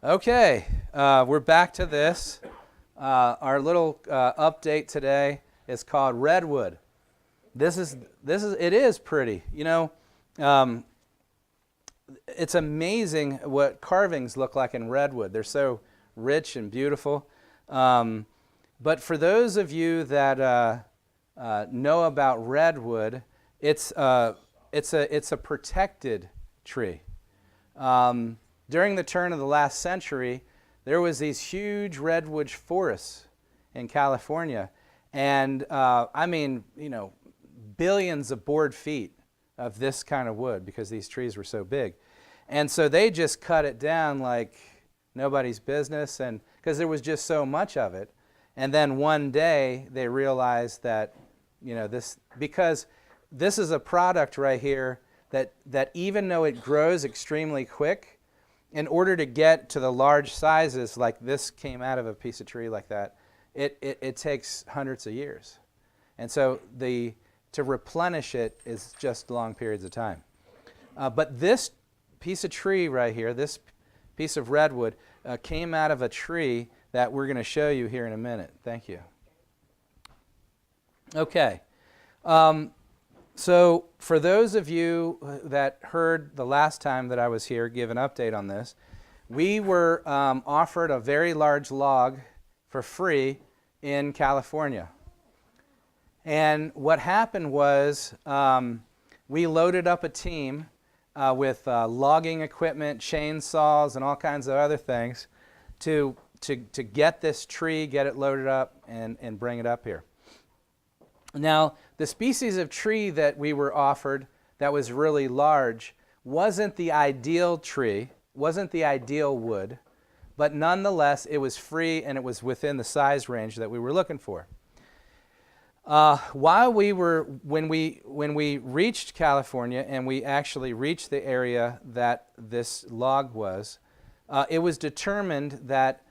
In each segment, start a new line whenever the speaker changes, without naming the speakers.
Okay, we're back to this. Our little update today is called Redwood. It is pretty. Um, it's amazing what carvings look like in redwood. They're so rich and beautiful. But for those of you that know about redwood, it's a protected tree. During the turn of the last century, there was these huge redwood forests in California, and billions of board feet of this kind of wood because these trees were so big. And so they just cut it down like nobody's business, and because there was just so much of it. And then one day they realized that, because this is a product right here that even though it grows extremely quick, in order to get to the large sizes like this came out of a piece of tree like that, it takes hundreds of years. And so to replenish it is just long periods of time. But this piece of tree right here, this piece of redwood, came out of a tree that we're going to show you here in a minute. Thank you. Okay. So for those of you that heard the last time that I was here give an update on this, we were offered a very large log for free in California. And what happened was we loaded up a team with logging equipment, chainsaws, and all kinds of other things to get this tree, get it loaded up, and bring it up here. Now, the species of tree that we were offered that was really large wasn't the ideal tree, wasn't the ideal wood, but nonetheless, it was free and it was within the size range that we were looking for. When we reached California and we actually reached the area that this log was, it was determined that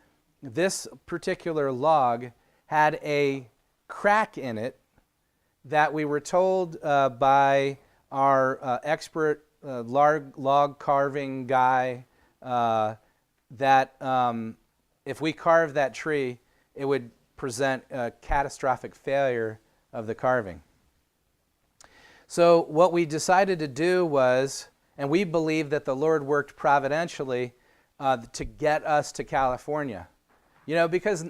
this particular log had a crack in it that we were told by our expert log carving guy that if we carved that tree, it would present a catastrophic failure of the carving. So what we decided to do was, and we believe that the Lord worked providentially to get us to California. Because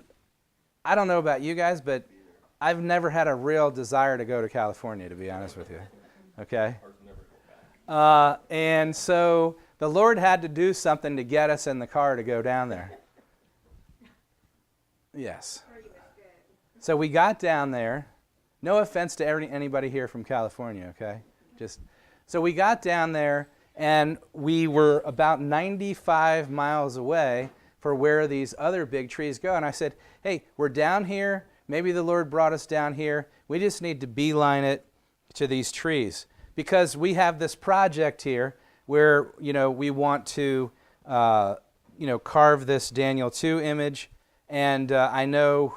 I don't know about you guys, but I've never had a real desire to go to California, to be honest with you. Okay? And so the Lord had to do something to get us in the car to go down there. Yes. So we got down there. No offense to anybody here from California, okay? So we got down there, and we were about 95 miles away for where these other big trees go. And I said, hey, we're down here. Maybe the Lord brought us down here. We just need to beeline it to these trees because we have this project here where, we want to, carve this Daniel 2 image. And I know,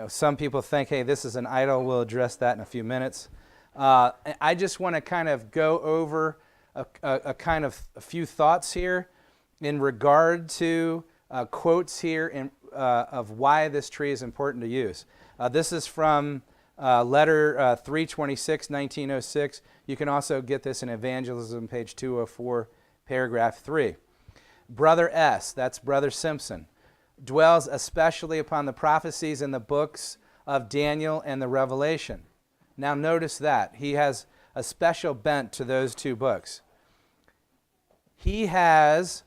some people think, hey, this is an idol. We'll address that in a few minutes. I just want to kind of go over a few thoughts here in regard to quotes here of why this tree is important to use. This is from letter 326, 1906. You can also get this in Evangelism, page 204, paragraph 3. Brother S., that's Brother Simpson, dwells especially upon the prophecies in the books of Daniel and the Revelation. Now notice that. He has a special bent to those two books. He has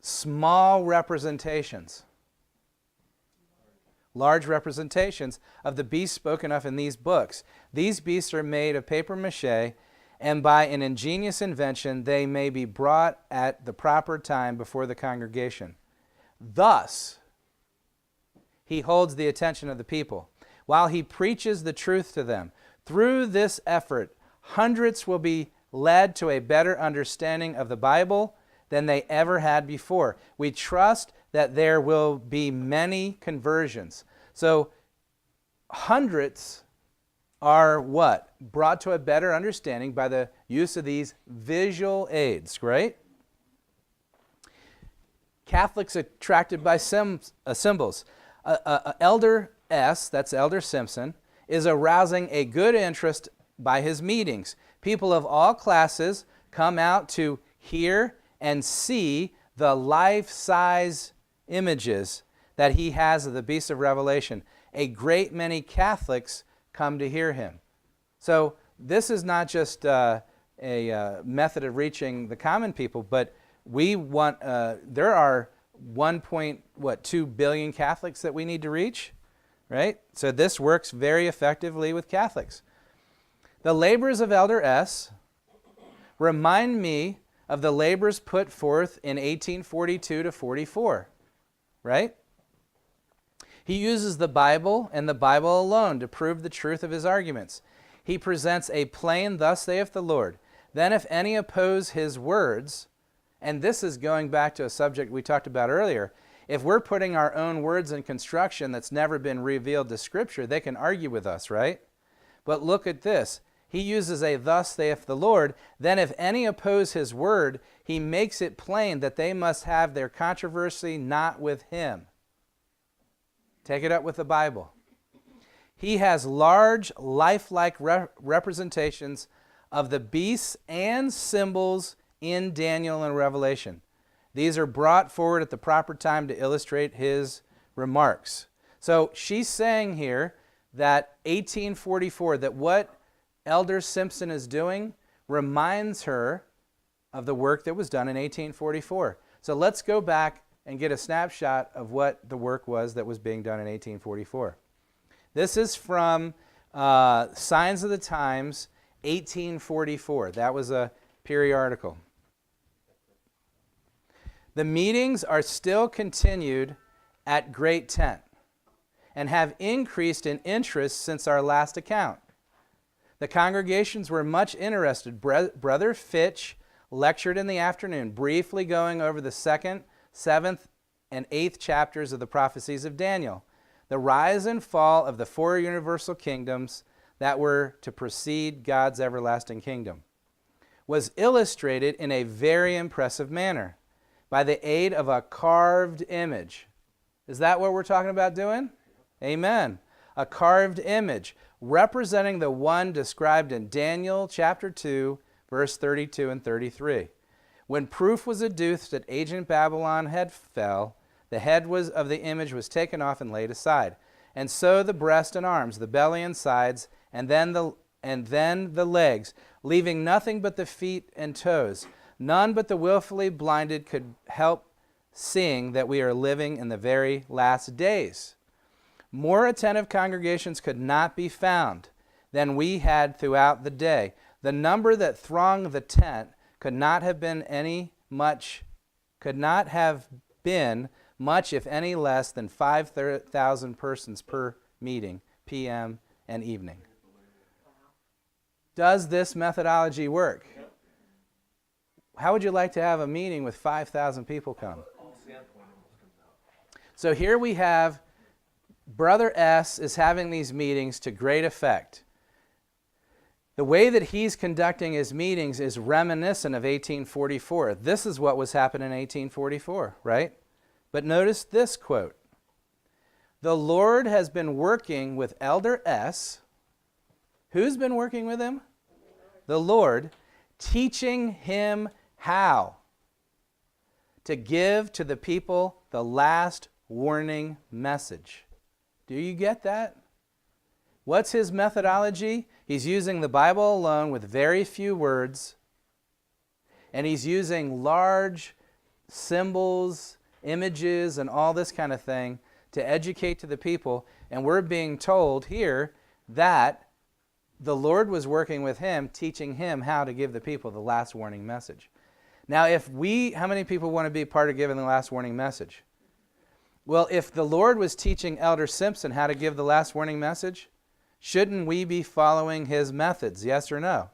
small representations, large representations of the beasts spoken of in these books. These beasts are made of paper mache, and by an ingenious invention they may be brought at the proper time before the congregation. Thus, he holds the attention of the people, while he preaches the truth to them. Through this effort, hundreds will be led to a better understanding of the Bible than they ever had before. We trust that there will be many conversions. So, hundreds are what? Brought to a better understanding by the use of these visual aids, right? Catholics attracted by symbols. Elder S, that's Elder Simpson, is arousing a good interest by his meetings. People of all classes come out to hear and see the life-size images that he has of the Beast of Revelation. A great many Catholics come to hear him. So this is not just a method of reaching the common people, but we want, there are 1.2 billion Catholics that we need to reach, right? So this works very effectively with Catholics. The labors of Elder S remind me of the labors put forth in 1842 to 44, right? He uses the Bible and the Bible alone to prove the truth of his arguments. He presents a plain, thus saith the Lord. Then if any oppose his words, and this is going back to a subject we talked about earlier, if we're putting our own words in construction that's never been revealed to Scripture, they can argue with us, right? But look at this. He uses a thus saith the Lord. Then if any oppose his word, he makes it plain that they must have their controversy not with him. Take it up with the Bible. He has large, lifelike representations of the beasts and symbols in Daniel and Revelation. These are brought forward at the proper time to illustrate his remarks. So she's saying here that 1844, that what Elder Simpson is doing reminds her of the work that was done in 1844. So let's go back and get a snapshot of what the work was that was being done in 1844. This is from Signs of the Times, 1844. That was a periodical. The meetings are still continued at Great Tent and have increased in interest since our last account. The congregations were much interested. Brother Fitch lectured in the afternoon, briefly going over the 2nd, 7th, and 8th chapters of the prophecies of Daniel, the rise and fall of the 4 universal kingdoms that were to precede God's everlasting kingdom, was illustrated in a very impressive manner by the aid of a carved image. Is that what we're talking about doing? Amen. A carved image representing the one described in Daniel chapter 2, verse 32 and 33. When proof was adduced that ancient Babylon had fell, the head of the image was taken off and laid aside, and so the breast and arms, the belly and sides, and then the legs, leaving nothing but the feet and toes. None but the willfully blinded could help seeing that we are living in the very last days. More attentive congregations could not be found than we had throughout the day. The number that thronged the tent could not have been much, if any less than 5,000 persons per meeting, PM and evening. Does this methodology work? How would you like to have a meeting with 5,000 people come? So here we have Brother S is having these meetings to great effect. The way that he's conducting his meetings is reminiscent of 1844. This is what was happening in 1844, right? But notice this quote. The Lord has been working with Elder S. Who's been working with him? The Lord, teaching him how to give to the people the last warning message. Do you get that? What's his methodology? He's using the Bible alone with very few words, and he's using large symbols, images, and all this kind of thing to educate to the people. And we're being told here that the Lord was working with him, teaching him how to give the people the last warning message. Now, how many people want to be part of giving the last warning message? Well, if the Lord was teaching Elder Simpson how to give the last warning message, shouldn't we be following his methods? Yes or no?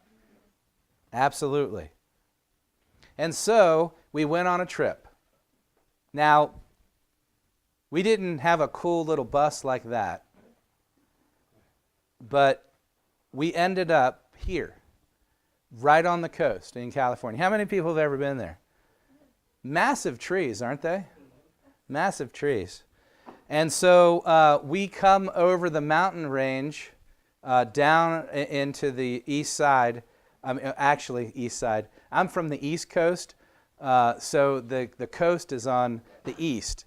Absolutely. And so we went on a trip. Now, we didn't have a cool little bus like that, but we ended up here, right on the coast in California. How many people have ever been there? Massive trees, aren't they? massive trees. And so we come over the mountain range down into the east side. Actually, east side. I'm from the East Coast, so the coast is on the east.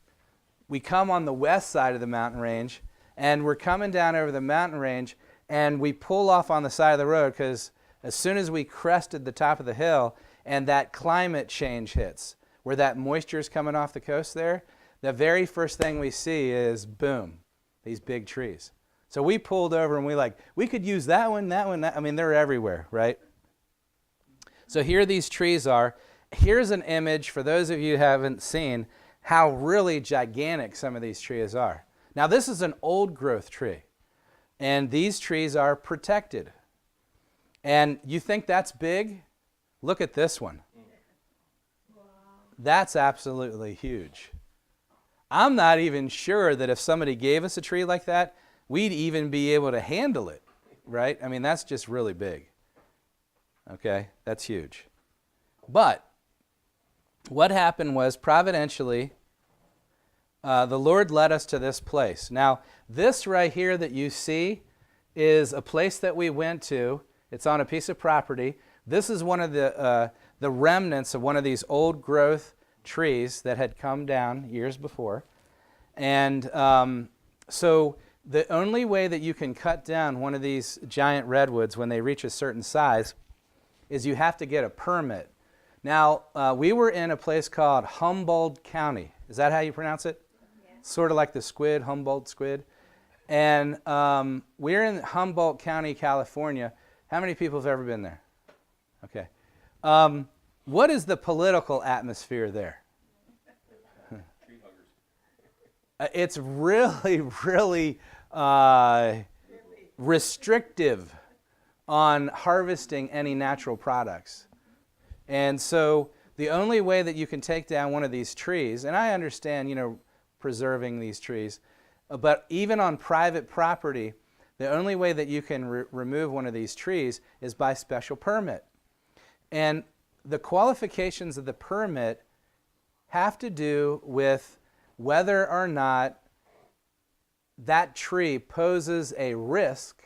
We come on the west side of the mountain range, and we're coming down over the mountain range, and we pull off on the side of the road because as soon as we crested the top of the hill and that climate change hits, where that moisture is coming off the coast there, the very first thing we see is, boom, these big trees. So we pulled over and we could use that one, I mean, they're everywhere, right? So here these trees are. Here's an image for those of you who haven't seen how really gigantic some of these trees are. Now this is an old growth tree, and these trees are protected. And you think that's big? Look at this one. Wow. That's absolutely huge. I'm not even sure that if somebody gave us a tree like that, we'd even be able to handle it, right? I mean, that's just really big. Okay, that's huge. But what happened was, providentially, the Lord led us to this place. Now, this right here that you see is a place that we went to. It's on a piece of property. This is one of the remnants of one of these old growth trees that had come down years before. And so the only way that you can cut down one of these giant redwoods when they reach a certain size is you have to get a permit. Now, we were in a place called Humboldt County. Is that how you pronounce it? Yeah. Sort of like the squid, Humboldt squid. And we're in Humboldt County, California. How many people have ever been there? Okay. What is the political atmosphere there?
Tree huggers.
It's really, really restrictive on harvesting any natural products. And so the only way that you can take down one of these trees, and I understand, preserving these trees, but even on private property, the only way that you can remove one of these trees is by special permit. And the qualifications of the permit have to do with whether or not that tree poses a risk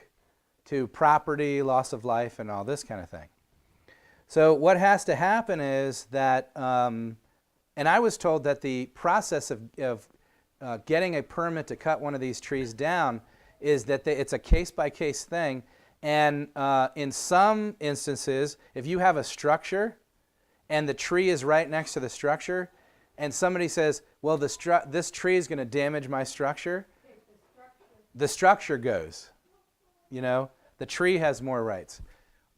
to property, loss of life, and all this kind of thing. So what has to happen is that, and I was told that the process of getting a permit to cut one of these trees down is that it's a case-by-case thing. And in some instances, if you have a structure and the tree is right next to the structure, and somebody says, well, this tree is going to damage my structure, the structure goes. The tree has more rights.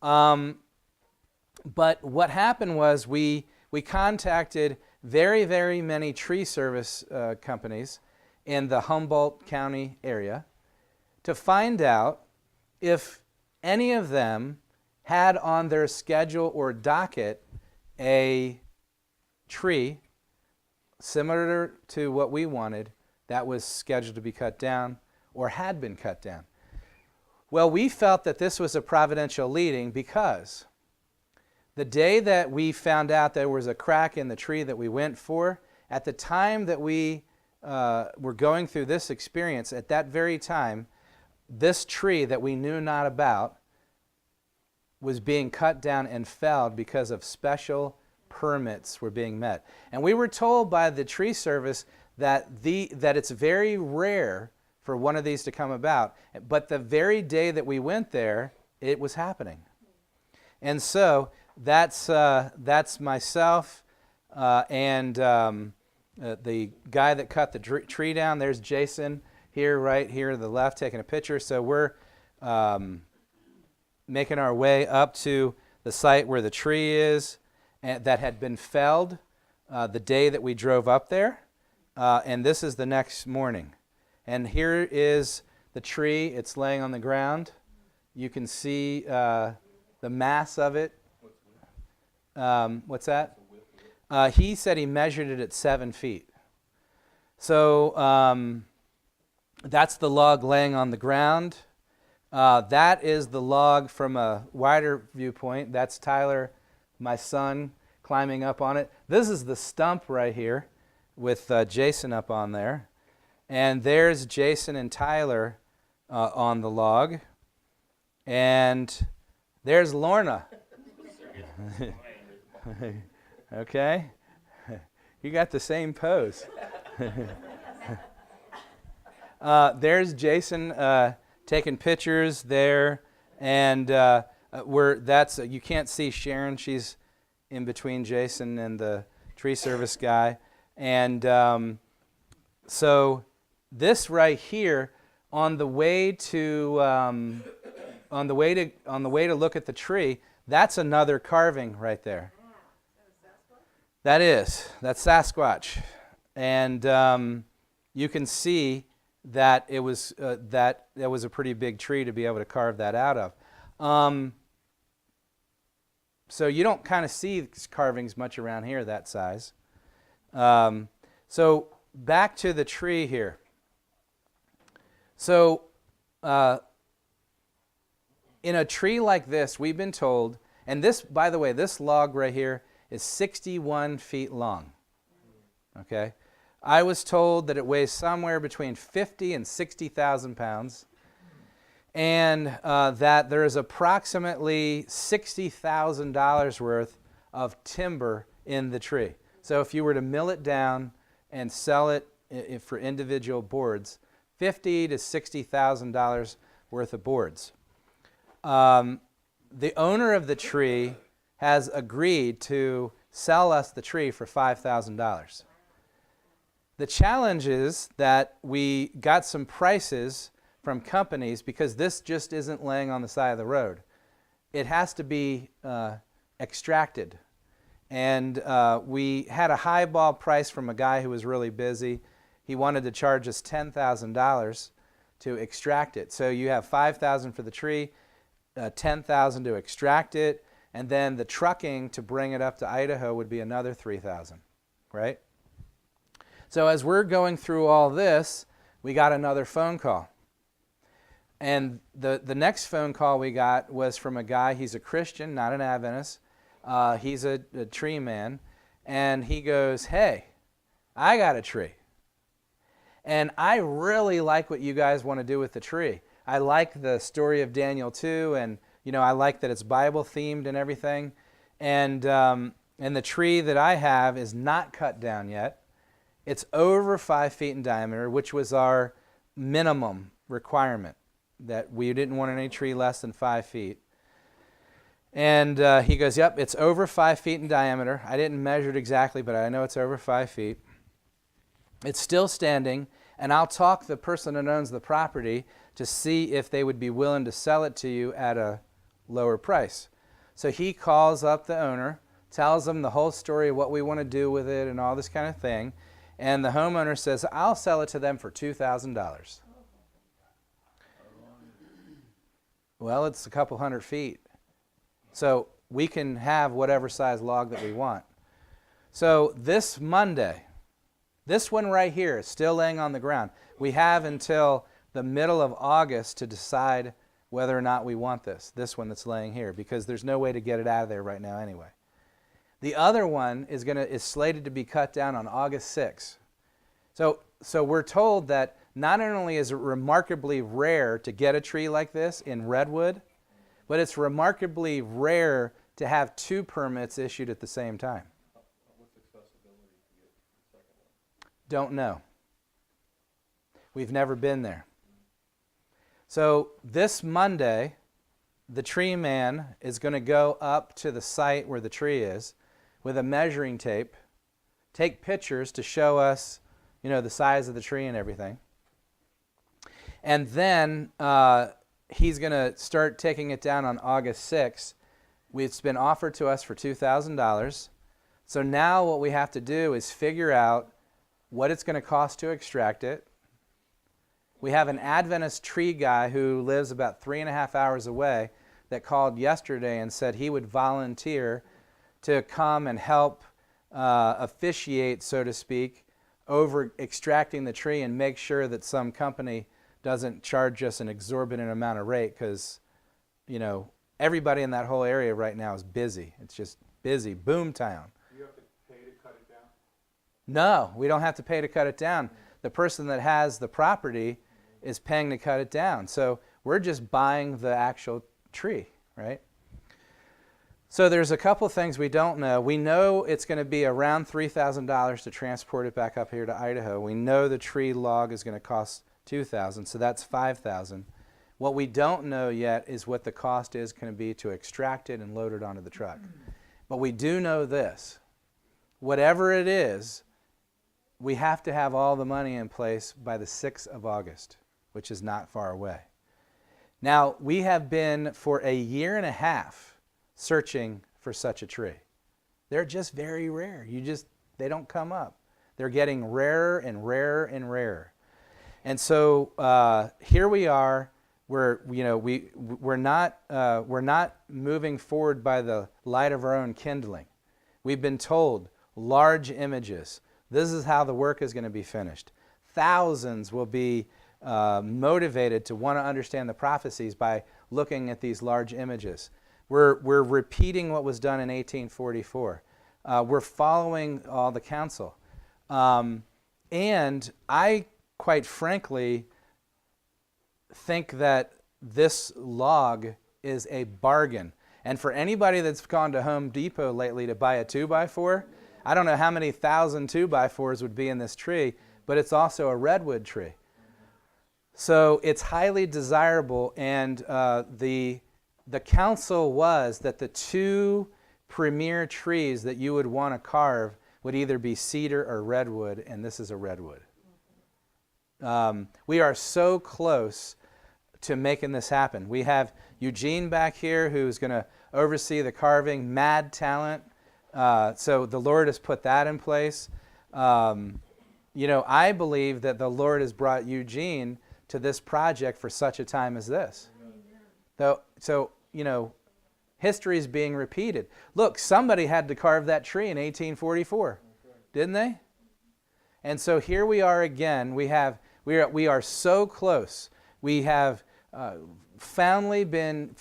But what happened was we contacted very, very many tree service companies in the Humboldt County area to find out if any of them had on their schedule or docket a tree similar to what we wanted that was scheduled to be cut down or had been cut down. Well, we felt that this was a providential leading because the day that we found out there was a crack in the tree that we went for, at the time that we were going through this experience, at that very time, this tree that we knew not about was being cut down and felled because of special permits were being met. And we were told by the tree service that it's very rare for one of these to come about. But the very day that we went there, it was happening. And so that's myself and the guy that cut the tree down. There's Jason here, right here to the left, taking a picture. So we're making our way up to the site where the tree is that had been felled the day that we drove up there. And this is the next morning. And here is the tree. It's laying on the ground. You can see the mass of it. What's that? He said he measured it at 7 feet. So that's the log laying on the ground. That is the log from a wider viewpoint. That's Tyler, my son, climbing up on it. This is the stump right here with Jason up on there. And there's Jason and Tyler on the log. And there's Lorna. Okay. You got the same pose. There's Jason taking pictures there, and you can't see Sharon. She's in between Jason and the tree service guy, and so this right here, on the way to look at the tree, that's another carving right there. That's Sasquatch, and you can see that it was that was a pretty big tree to be able to carve that out of. So you don't kind of see carvings much around here that size. So back to the tree here. So in a tree like this, we've been told, and this, by the way, this log right here is 61 feet long. Okay? I was told that it weighs somewhere between 50 and 60,000 pounds, and that there is approximately $60,000 worth of timber in the tree. So if you were to mill it down and sell it for individual boards, $50,000 to $60,000 worth of boards. The owner of the tree has agreed to sell us the tree for $5,000. The challenge is that we got some prices from companies because this just isn't laying on the side of the road. It has to be extracted. And we had a highball price from a guy who was really busy. He wanted to charge us $10,000 to extract it. So you have $5,000 for the tree, $10,000 to extract it, and then the trucking to bring it up to Idaho would be another $3,000, right? So as we're going through all this, we got another phone call. And the next phone call we got was from a guy, he's a Christian, not an Adventist. He's a tree man. And he goes, hey, I got a tree. And I really like what you guys want to do with the tree. I like the story of Daniel 2, and I like that it's Bible themed and everything. And the tree that I have is not cut down yet. It's over 5 feet in diameter, which was our minimum requirement, that we didn't want any tree less than 5 feet. And he goes, yep, it's over 5 feet in diameter. I didn't measure it exactly, but I know it's over 5 feet. It's still standing, and I'll talk the person that owns the property to see if they would be willing to sell it to you at a lower price. So he calls up the owner, tells them the whole story of what we want to do with it and all this kind of thing. And the homeowner says, I'll sell it to them for $2,000. Well, it's a couple hundred feet. So we can have whatever size log that we want. So this Monday, this one right here is still laying on the ground. We have until the middle of August to decide whether or not we want this one that's laying here, because there's no way to get it out of there right now anyway. The other one is slated to be cut down on August 6th. So we're told that not only is it remarkably rare to get a tree like this in Redwood, but it's remarkably rare to have 2 permits issued at the same time.
What's accessibility to get the second one?
Don't know. We've never been there. So this Monday, the tree man is going to go up to the site where the tree is with a measuring tape, take pictures to show us, the size of the tree and everything. And then he's going to start taking it down on August 6th. It's been offered to us for $2,000. So now what we have to do is figure out what it's going to cost to extract it. We have an Adventist tree guy who lives about 3.5 hours away that called yesterday and said he would volunteer to come and help officiate, so to speak, over extracting the tree and make sure that some company doesn't charge us an exorbitant amount of rate, because, everybody in that whole area right now is busy. It's just busy, boom town.
Do you have to pay to cut it down?
No, we don't have to pay to cut it down. The person that has the property is paying to cut it down. So we're just buying the actual tree, right? So there's a couple things we don't know. We know it's going to be around $3,000 to transport it back up here to Idaho. We know the tree log is going to cost $2,000, so that's $5,000. What we don't know yet is what the cost is going to be to extract it and load it onto the truck. But we do know this. Whatever it is, we have to have all the money in place by the 6th of August, which is not far away. Now, we have been for a year and a half searching for such a tree. They're just very rare. They don't come up. They're getting rarer and rarer and rarer. And so here we are. We're not moving forward by the light of our own kindling. We've been told large images. This is how the work is going to be finished. Thousands will be motivated to want to understand the prophecies by looking at these large images. We're repeating what was done in 1844. We're following all the counsel. And I, quite frankly, think that this log is a bargain. And for anybody that's gone to Home Depot lately to buy a 2x4, I don't know how many thousand 2x4s would be in this tree, but it's also a redwood tree. So it's highly desirable, and the counsel was that the two premier trees that you would want to carve would either be cedar or redwood, and this is a redwood. We are so close to making this happen. We have Eugene back here who's going to oversee the carving, mad talent. So the Lord has put that in place. I believe that the Lord has brought Eugene to this project for such a time as this. So, history is being repeated. Look, somebody had to carve that tree in 1844, didn't they? And so here we are again. We are so close. We have finally been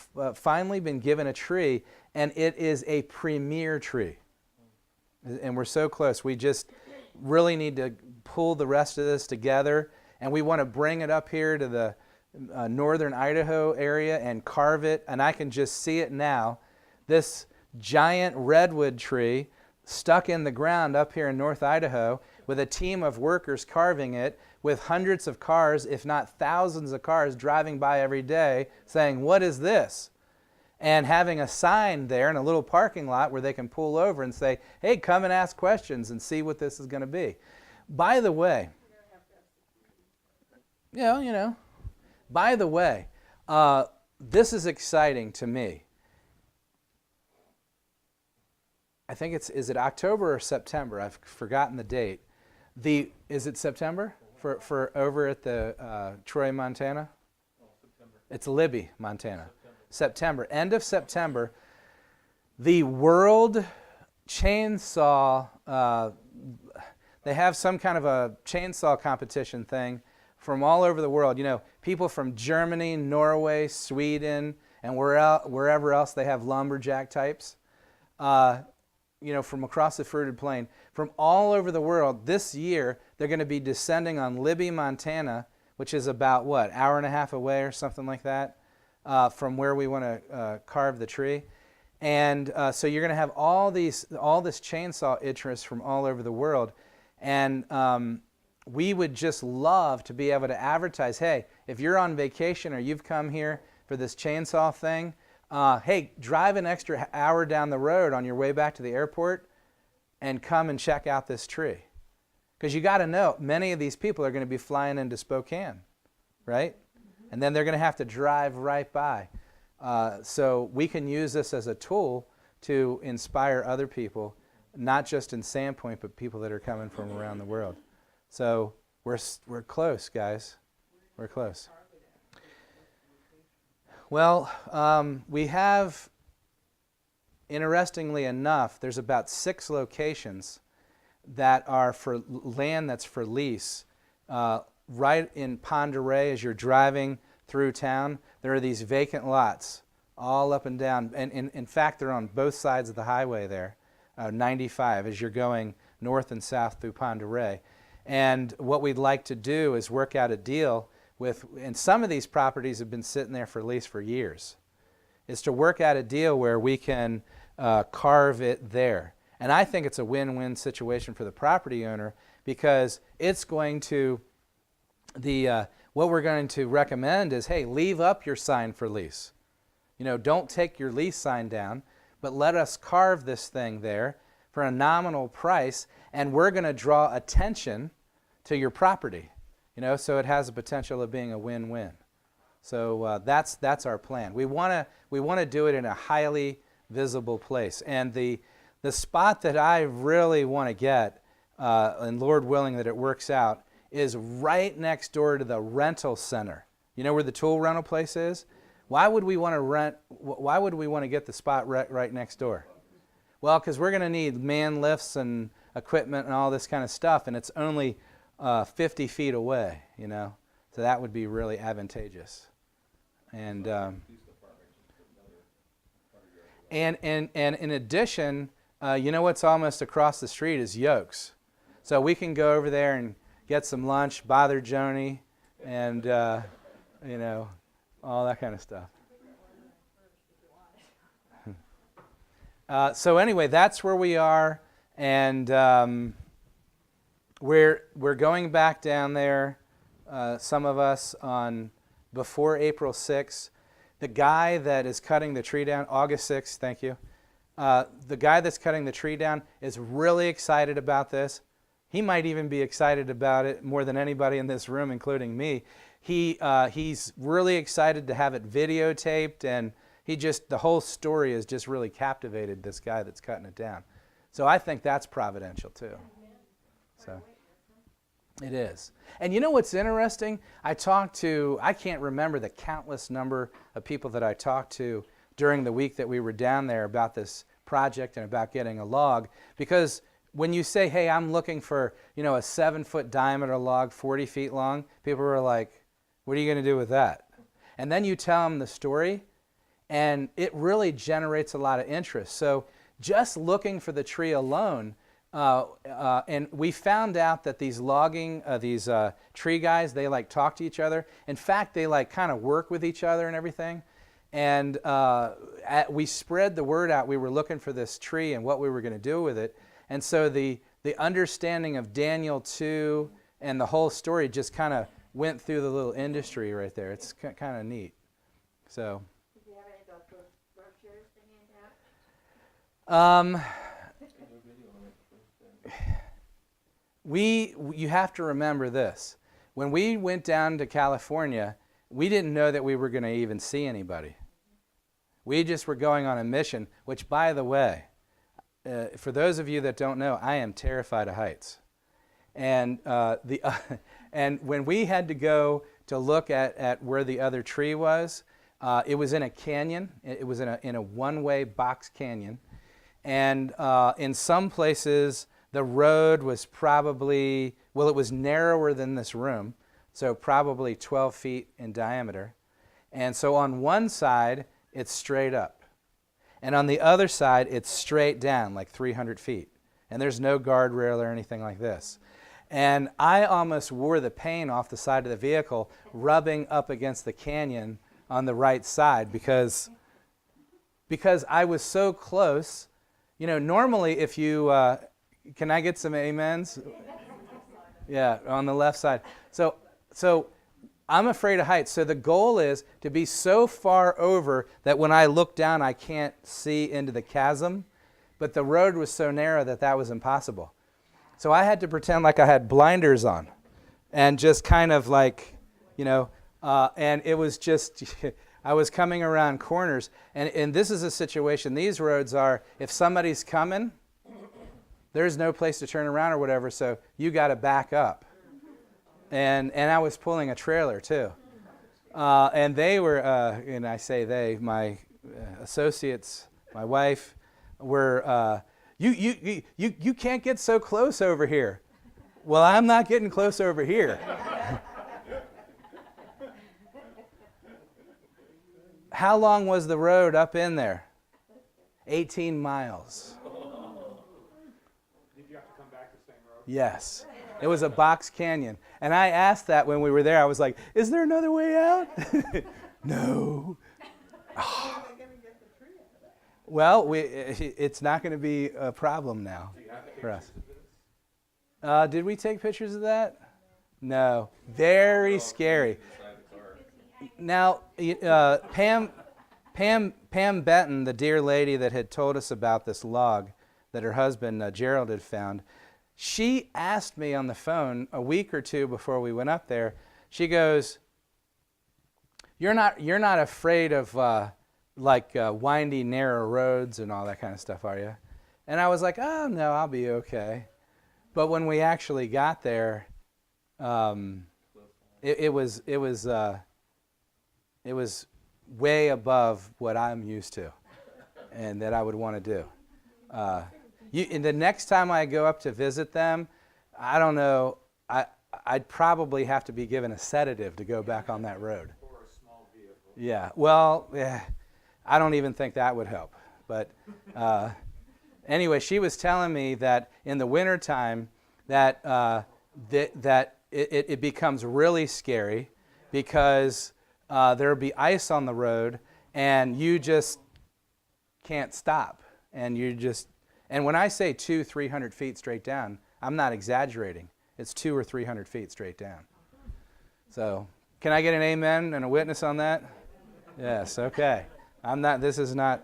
given a tree, and it is a premier tree. And we're so close. We just really need to pull the rest of this together, and we want to bring it up here to the northern Idaho area and carve it. And I can just see it now. This giant redwood tree stuck in the ground up here in North Idaho with a team of workers carving it, with hundreds of cars, if not thousands of cars, driving by every day saying, "What is this?" And having a sign there in a little parking lot where they can pull over and say, "Hey, come and ask questions and see what this is going to be." By the way, by the way, this is exciting to me. I think is it October or September? I've forgotten the date. Is it September for over at the Troy, Montana?
Oh, September.
It's Libby, Montana. September. End of September. The World Chainsaw, they have some kind of a chainsaw competition thing from all over the world. People from Germany, Norway, Sweden, and wherever else they have lumberjack types. From across the fruited plain, from all over the world. This year, they're going to be descending on Libby, Montana, which is about, hour and a half away or something like that, from where we want to carve the tree. And so you're going to have all this chainsaw interest from all over the world. And we would just love to be able to advertise, hey, if you're on vacation or you've come here for this chainsaw thing, hey, drive an extra hour down the road on your way back to the airport and come and check out this tree. Because you got to know, many of these people are going to be flying into Spokane, right? And then they're going to have to drive right by. So we can use this as a tool to inspire other people, not just in Sandpoint, but people that are coming from around the world. So we're close, guys. We're close. Well, we have, interestingly enough, there's about 6 locations that are for land that's for lease. Right in Ponderay, as you're driving through town, there are these vacant lots all up and down. And in fact, they're on both sides of the highway there, 95, as you're going north and south through Ponderay. And what we'd like to do is work out a deal with, and some of these properties have been sitting there for lease for years, is to work out a deal where we can carve it there. And I think it's a win-win situation for the property owner, because it's going to, what we're going to recommend is, hey, leave up your sign for lease. You know, don't take your lease sign down, but let us carve this thing there for a nominal price, and we're going to draw attention to your property, you know, so it has the potential of being a win-win. So that's our plan. We want to do it in a highly visible place, and the spot that I really want to get, and Lord willing that it works out, is right next door to the rental center. You know where the tool rental place is? Why would we want to rent? Why would we want to get the spot right next door? Well, because we're going to need man lifts and equipment and all this kind of stuff, and it's only 50 feet away, you know, so that would be really advantageous. And in addition, you know what's almost across the street is Yokes, so we can go over there and get some lunch, bother Joni, and you know, all that kind of stuff. So anyway, that's where we are, and we're going back down there, some of us, on before April 6th. The guy that is cutting the tree down, August 6th, thank you. The guy that's cutting the tree down is really excited about this. He might even be excited about it more than anybody in this room, including me. He's really excited to have it videotaped, and the whole story has just really captivated this guy that's cutting it down. So I think that's providential too. So it is. And you know what's interesting? I can't remember the countless number of people that I talked to during the week that we were down there about this project and about getting a log, because when you say, hey, I'm looking for, you know, a 7-foot diameter log, 40 feet long, people were like, what are you going to do with that? And then you tell them the story, and it really generates a lot of interest. So just looking for the tree alone, and we found out that these tree guys, they like talk to each other. In fact, they like kind of work with each other and everything. And we spread the word out. We were looking for this tree and what we were going to do with it. And so the understanding of Daniel 2 and the whole story just kind of went through the little industry right there. It's kind of neat. So.
Did you have any of those brochures to hand out?
You have to remember this. When we went down to California, we didn't know that we were going to even see anybody. We just were going on a mission, which, by the way, for those of you that don't know, I am terrified of heights. And and when we had to go to look at where the other tree was, it was in a canyon. It was in a one-way box canyon. And in some places, the road was probably, well, it was narrower than this room, so probably 12 feet in diameter. And so on one side, it's straight up. And on the other side, it's straight down, like 300 feet. And there's no guardrail or anything like this. And I almost wore the paint off the side of the vehicle, rubbing up against the canyon on the right side, because I was so close. You know, normally if you, can I get some amens? Yeah, on the left side. So I'm afraid of heights. So the goal is to be so far over that when I look down, I can't see into the chasm. But the road was so narrow that was impossible. So I had to pretend like I had blinders on and just kind of like, you know, and it was just, I was coming around corners. And this is a situation, these roads are, if somebody's coming, there's no place to turn around or whatever, so you got to back up. And I was pulling a trailer too. And they were, and I say they, my associates, my wife, were, you can't get so close over here. Well, I'm not getting close over here. How long was the road up in there? 18 miles.
Did you have to come back to
Yes. It was a box canyon. And I asked that when we were there. I was like, is there another way out? No. Well, it's not going to be a problem now for us. Did we take pictures of that? No. Very scary. Now, Pam Benton, the dear lady that had told us about this log that her husband Gerald had found, she asked me on the phone a week or two before we went up there. She goes, "You're not afraid of windy, narrow roads and all that kind of stuff, are you?" And I was like, "Oh no, I'll be okay." But when we actually got there, it was way above what I'm used to, and that I would want to do. And the next time I go up to visit them, I don't know. I'd probably have to be given a sedative to go back on that road.
Or a small vehicle.
Yeah. Well, I don't even think that would help. But anyway, she was telling me that in the wintertime that it becomes really scary because there'll be ice on the road and you just can't stop. And when I say 200-300 feet straight down, I'm not exaggerating. It's 200 or 300 feet straight down. So, can I get an amen and a witness on that? Yes, okay. This is not.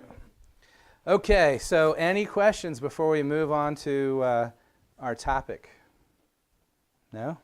Okay, so any questions before we move on to our topic? No?